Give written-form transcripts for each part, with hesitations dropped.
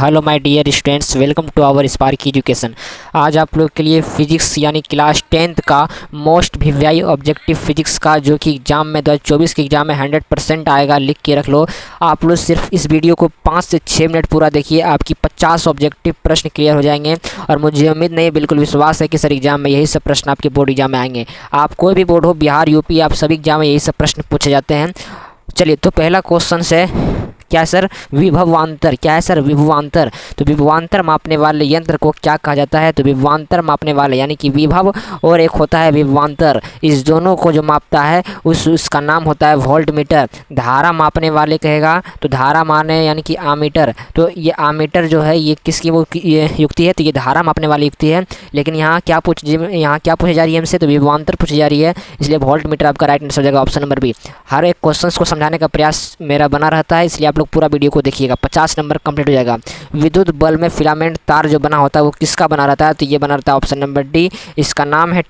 Hello my dear students, welcome to our Spark Education. आज आप लोग के लिए फिजिक्स यानी क्लास 10th का मोस्ट वीवीआई ऑब्जेक्टिव फिजिक्स का जो कि एग्जाम में 2024 के एग्जाम में 100% आएगा, लिख के रख लो। आप लोग सिर्फ इस वीडियो को 5 से 6 मिनट पूरा देखिए, आपकी 50 ऑब्जेक्टिव प्रश्न क्लियर हो जाएंगे। और मुझे उम्मीद नहीं, बिल्कुल विश्वास है कि सर एग्जाम में यही सब प्रश्न आपके बोर्ड एग्जाम में आएंगे। आप कोई भी बोर्ड हो, बिहार, यूपी, आप सभी एग्जाम में यही सब प्रश्न पूछे जाते हैं। चलिए, तो पहला क्वेश्चन है क्या सर? विभवांतर। क्या है सर? विभवांतर। तो विभवांतर मापने वाले यंत्र को क्या कहा जाता है? तो विभवांतर मापने वाले यानी कि विभव और एक होता है विभवांतर, इस दोनों को जो मापता है उसका नाम होता है वोल्टमीटर। धारा मापने वाले कहेगा तो धारा माने यानी कि आमीटर। तो ये आमीटर जो है ये किसकी वो ये युक्ति है? तो ये धारा मापने वाली युक्ति है। लेकिन यहाँ क्या पूछी जा रही है हमसे? तो विभवांतर पूछी जा रही है, इसलिए वोल्टमीटर आपका राइट आंसर हो जाएगा, ऑप्शन नंबर बी। हर एक क्वेश्चन को समझाने का प्रयास मेरा बना रहता है, इसलिए आप लोग पूरा वीडियो को देखिएगा। 50 नंबर कंप्लीट हो जाएगा। विद्युत बल्ब में फिलामेंट तार जो बना होता है वो किसका बना रहता है? तो ये बना रहता है ऑप्शन नंबर डी। इसका नाम है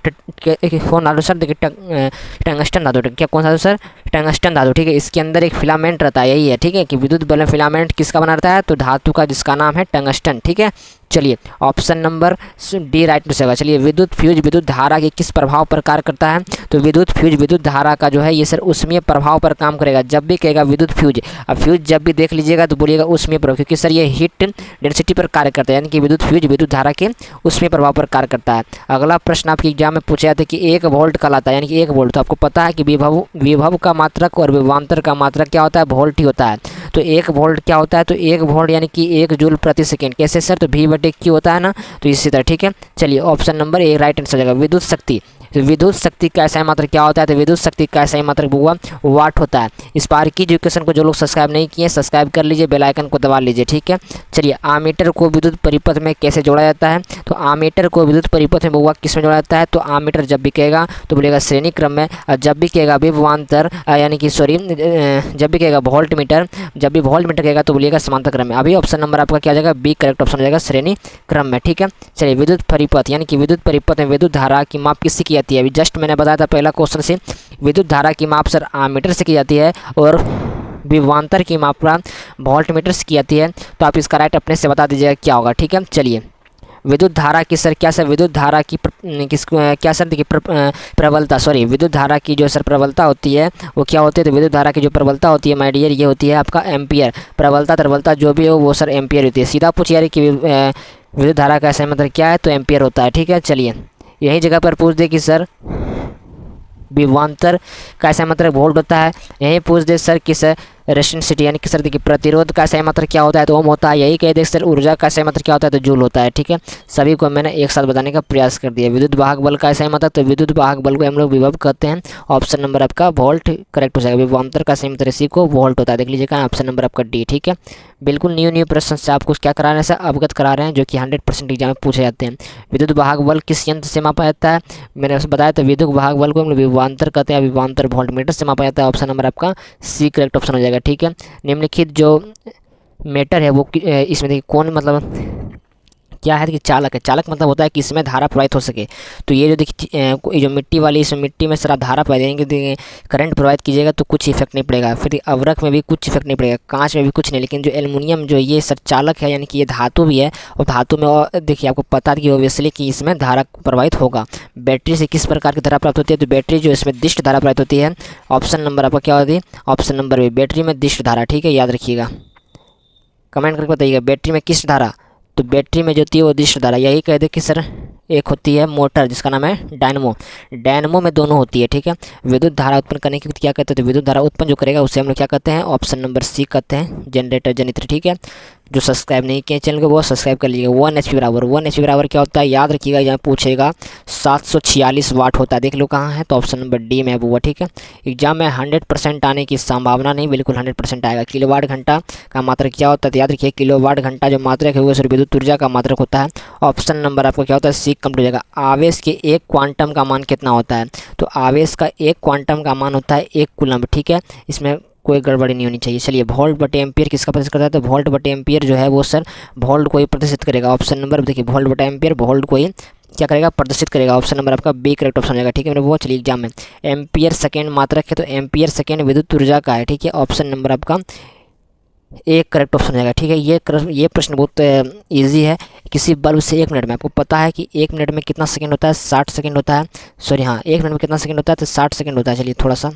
कौन धातु सर? देखिए टंगस्टन धातु। क्या कौन धातु सर? टंगस्टन धातु। ठीक है, इसके अंदर एक फिलामेंट रहता है, यही है। ठीक है कि विद्युत बल्ब में फिलामेंट किसका बना रहता है? तो धातु का, जिसका नाम है टंगस्टन। ठीक है, चलिए option number D right answer होगा। चलिए, विद्युत फ्यूज विद्युत धारा के किस प्रभाव पर कार्य करता है? तो विद्युत फ्यूज विद्युत धारा का जो है ये सर उष्मीय प्रभाव पर काम करेगा। जब भी कहेगा विद्युत फ्यूज, अब फ्यूज जब भी देख लीजिएगा तो बोलिएगा उष्मीय प्रभाव, क्योंकि सर ये हीट डेंसिटी पर कार्य करता है, यानी कि विद्युत फ्यूज विद्युत धारा के उष्मीय प्रभाव पर कार्य करता है। अगला प्रश्न आपके एग्जाम में पूछा जाता है कि 1 वोल्ट कहलाता है, यानी कि 1 वोल्ट। तो आपको पता है कि विभव का मात्रक और विभवांतर का मात्रक क्या होता है? वोल्ट ही होता है। तो 1 वोल्ट क्या होता है? तो 1 वोल्ट यानी कि 1 जूल प्रति सेकेंड। कैसे सर? तो V/Q होता है ना, तो इसी तरह। ठीक है, चलिए option number A right answer हो जाएगा। विद्युत शक्ति। तो विद्युत शक्ति का ऐसा मात्रक क्या होता है? तो विद्युत शक्ति का ऐसा मात्रक हुआ वाट होता है। स्पार्क एजुकेशन को जो लोग सब्सक्राइब नहीं किए, सब्सक्राइब कर लीजिए, बेल आइकन को दबा लीजिए। ठीक है, चलिए आमीटर को विद्युत परिपथ में कैसे जोड़ा जाता है? तो आमीटर को विद्युत परिपथ में हुआ किस में जोड़ा जाता है? तो आमीटर जब भी कहेगा तो बोलेगा श्रेणी क्रम में, और जब भी कहेगा विभवांतर यानी कि जब भी कहेगा वोल्टमीटर, जब भी वोल्टमीटर कहेगा तो बोलिएगा समांतर क्रम में। अभी ऑप्शन नंबर आपका क्या हो जाएगा? बी करेक्ट ऑप्शन हो जाएगा, श्रेणी क्रम में। ठीक है, चलिए विद्युत परिपथ यानी कि विद्युत परिपथ में विद्युत धारा की माप किससे की जाती है? अभी जस्ट मैंने बताया था पहला क्वेश्चन से, विद्युत धारा की माप सर आमीटर से की जाती है और विभवांतर की मात्रा वोल्टमीटर से की जाती है। तो आप इसका राइट अपने से बता दीजिएगा क्या होगा। ठीक है, चलिए विद्युत धारा की सर क्या सर? विद्युत धारा की क्या सर? देखिए प्रबलता, सॉरी विद्युत धारा की जो सर प्रबलता होती है वो क्या होती है? तो विद्युत धारा की जो प्रबलता होती है माय डियर, ये होती है आपका एम्पियर। प्रबलता जो भी हो वो सर एम्पियर होती है। सीधा पूछ यार कि विद्युत धारा का ऐसा मतलब क्या है? तो एम्पियर होता है। ठीक है, चलिए यही जगह पर पूछ दे कि सर विभवांतर का ऐसा मतलब वोल्ट होता है। यही पूछ दे सर कि सर रेजिस्टेंस यानी कि सर देखिए प्रतिरोध का सही मात्रक क्या होता है? तो ओम होता है। यही कह दे सर ऊर्जा का सही मात्रक क्या होता है? तो जूल होता है। ठीक है, सभी को मैंने एक साथ बताने का प्रयास कर दिया। विद्युत वाहक बल का सही मात्रक, तो विद्युत वाहक बल को हम लोग विभव कहते हैं। ऑप्शन नंबर आपका वोल्ट करेक्ट हो जाएगा। विभवांतर का सही मात्रक इसी को वोल्ट होता है, देख लीजिएगा ऑप्शन नंबर आपका डी। ठीक है, बिल्कुल न्यू प्रश्न से आपको क्या करा रहे हैं सर? अवगत करा रहे हैं, जो कि 100% एग्जाम में पूछे जाते हैं। विद्युत वाहक बल किस यंत्र से मापा जाता है? मैंने बताया था विद्युत वाहक बल को हम लोग विभवांतर कहते हैं, विभवांतर वोल्टमीटर से मापा जाता है। ऑप्शन नंबर आपका सी करेक्ट ऑप्शन हो जाएगा। ठीक है, निम्नलिखित जो मीटर है वो इसमें देखिए कौन मतलब क्या है कि चालक है। चालक मतलब होता है कि इसमें धारा प्रवाहित हो सके। तो ये जो देखिए जो मिट्टी वाली, इसमें मिट्टी में सर धारा प्रवाहित देंगे, करंट प्रवाहित कीजिएगा तो कुछ इफेक्ट नहीं पड़ेगा। फिर अवरक में भी कुछ इफेक्ट नहीं पड़ेगा, कांच में भी कुछ नहीं। लेकिन जो एल्युमिनियम जो ये सर चालक है, यानी कि ये धातु भी है, और धातु में और देखिए आपको पता है कि ऑब्वियसली कि इसमें धारा प्रवाहित होगा। बैटरी से किस प्रकार की धारा प्राप्त होती है? तो बैटरी जो इसमें दिष्ट धारा प्राप्त होती है। ऑप्शन नंबर आपका क्या होती है? ऑप्शन नंबर बी, बैटरी में दिष्ट धारा। ठीक है, याद रखिएगा, कमेंट करके बताइएगा बैटरी में किस धारा? तो बैटरी में जो होती है वो दिष्ट धारा। यही कह दे कि सर एक होती है मोटर जिसका नाम है डायनमो। डायनमो में दोनों होती है। ठीक है, विद्युत धारा उत्पन्न करने की क्या कहते हैं? तो विद्युत धारा उत्पन्न जो करेगा उसे हम लोग क्या कहते हैं? ऑप्शन नंबर सी कहते हैं, जनरेटर जनित्र। ठीक है, जो सब्सक्राइब नहीं किए चैनल को वो सब्सक्राइब कर लीजिएगा। 1 HP बराबर, 1 HP बराबर क्या होता है? याद रखिएगा, यहाँ पूछेगा 746 वाट होता है। देख लो कहाँ है, तो ऑप्शन नंबर डी में है वो। ठीक है, एग्जाम में 100% आने की संभावना नहीं, बिल्कुल 100% आएगा। किलोवाट घंटा का मात्रक क्या होता है? तो याद रखिए किलोवाट घंटा जो मात्रक है वो सिर्फ विद्युत ऊर्जा का मात्रक होता है। ऑप्शन नंबर आपका क्या होता है? सी कम हो जाएगा। आवेश के 1 क्वांटम का मान कितना होता है? तो आवेश का 1 क्वांटम का मान होता है 1 कूलम्ब। ठीक है, इसमें कोई गड़बड़ी नहीं होनी चाहिए। चलिए वोल्ट बटे एम्पियर किसका प्रदर्शित करता है? तो वोल्ट बटे एम्पियर जो है वो सर वोल्ट को ही प्रदर्शित करेगा। ऑप्शन नंबर देखिए वोल्ट बटे एम्पियर वोल्ट को ही क्या करेगा? प्रदर्शित करेगा। ऑप्शन नंबर आपका बी करेक्ट ऑप्शन हो जाएगा। ठीक है मेरे वो। चलिए एग्जाम में एम्पियर सेकेंड मात्रक है, तो एम्पियर सेकेंड विद्युत ऊर्जा का है। ठीक है, ऑप्शन नंबर आपका एक करेक्ट ऑप्शन रहेगा। ठीक है, ये प्रश्न बहुत इजी है। किसी बल्ब से 1 मिनट में, आपको पता है कि 1 मिनट में कितना सेकंड होता है? 60 सेकंड होता है। सॉरी हाँ, 1 मिनट में कितना सेकंड होता है? तो 60 सेकंड होता है। चलिए थोड़ा सा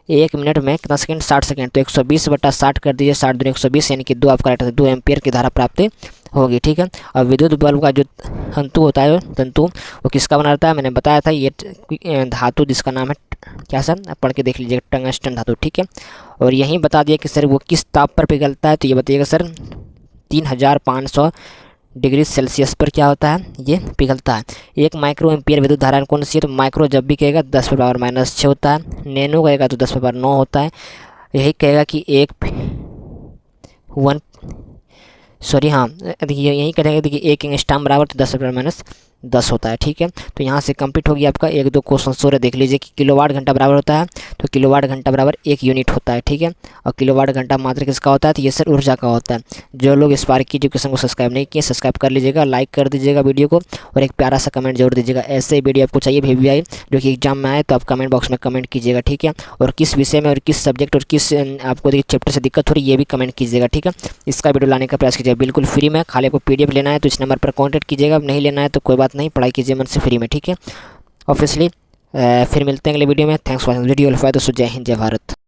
1 मिनट में कितना सेकंड? 60 सेकंड। तो 120/60 कर दीजिए, 60 दूनी 120, यानी कि 2 आपका राइट है, 2 एम्पियर की धारा प्राप्त होगी। ठीक है, और विद्युत बल्ब का जो तंतु होता है, तंतु वो किसका बना रहता है? मैंने बताया था, ये धातु जिसका नाम है क्या सर? आप पढ़ के देख लीजिएगा, टंगस्टन धातु। ठीक है, और यहीं बता दिया कि सर वो किस ताप पर पिघलता है, तो ये बताइएगा सर 3500 डिग्री सेल्सियस पर क्या होता है? ये पिघलता है। 1 माइक्रो एम्पियर विद्युत धारा कौन सी है? तो माइक्रो जब भी कहेगा 10⁻⁻6 होता है, नैनो कहेगा तो 10⁻9 होता है। यही कहेगा कि देखिए यही करेंगे, देखिए 1 एंगस्ट्रॉम बराबर तो 10⁻10 होता है। ठीक है, तो यहाँ से कंप्लीट हो गया आपका 1-2 क्वेश्चन और देख लीजिए कि किलोवाट घंटा बराबर होता है, तो किलोवाट घंटा बराबर 1 यूनिट होता है। ठीक है, और किलोवाट घंटा मात्रा किसका होता है? तो ये सर ऊर्जा का होता है। जो लोग स्पार्की एजुकेशन को सब्सक्राइब नहीं किए, सब्सक्राइब कर लीजिएगा, लाइक कर दीजिएगा वीडियो को, और एक प्यारा सा कमेंट जरूर दीजिएगा। ऐसे ही वीडियो आपको चाहिए VVI जो कि एग्जाम में आए, तो आप कमेंट बॉक्स में कमेंट कीजिएगा। ठीक है, और किस विषय में और किस सब्जेक्ट और किस आपको चैप्टर से दिक्कत हो रही है, ये भी कमेंट कीजिएगा। ठीक है, इसका वीडियो लाने का प्रयास कीजिएगा, बिल्कुल फ्री में। खाली आपको PDF लेना है तो इस नंबर पर कॉन्टैक्ट कीजिएगा, नहीं लेना है तो कोई बात नहीं, पढ़ाई कीजिए मन से फ्री में। ठीक है, ऑब्वियसली फिर मिलते हैं अगले वीडियो में। Thanks for video. जय हिंद, जय भारत।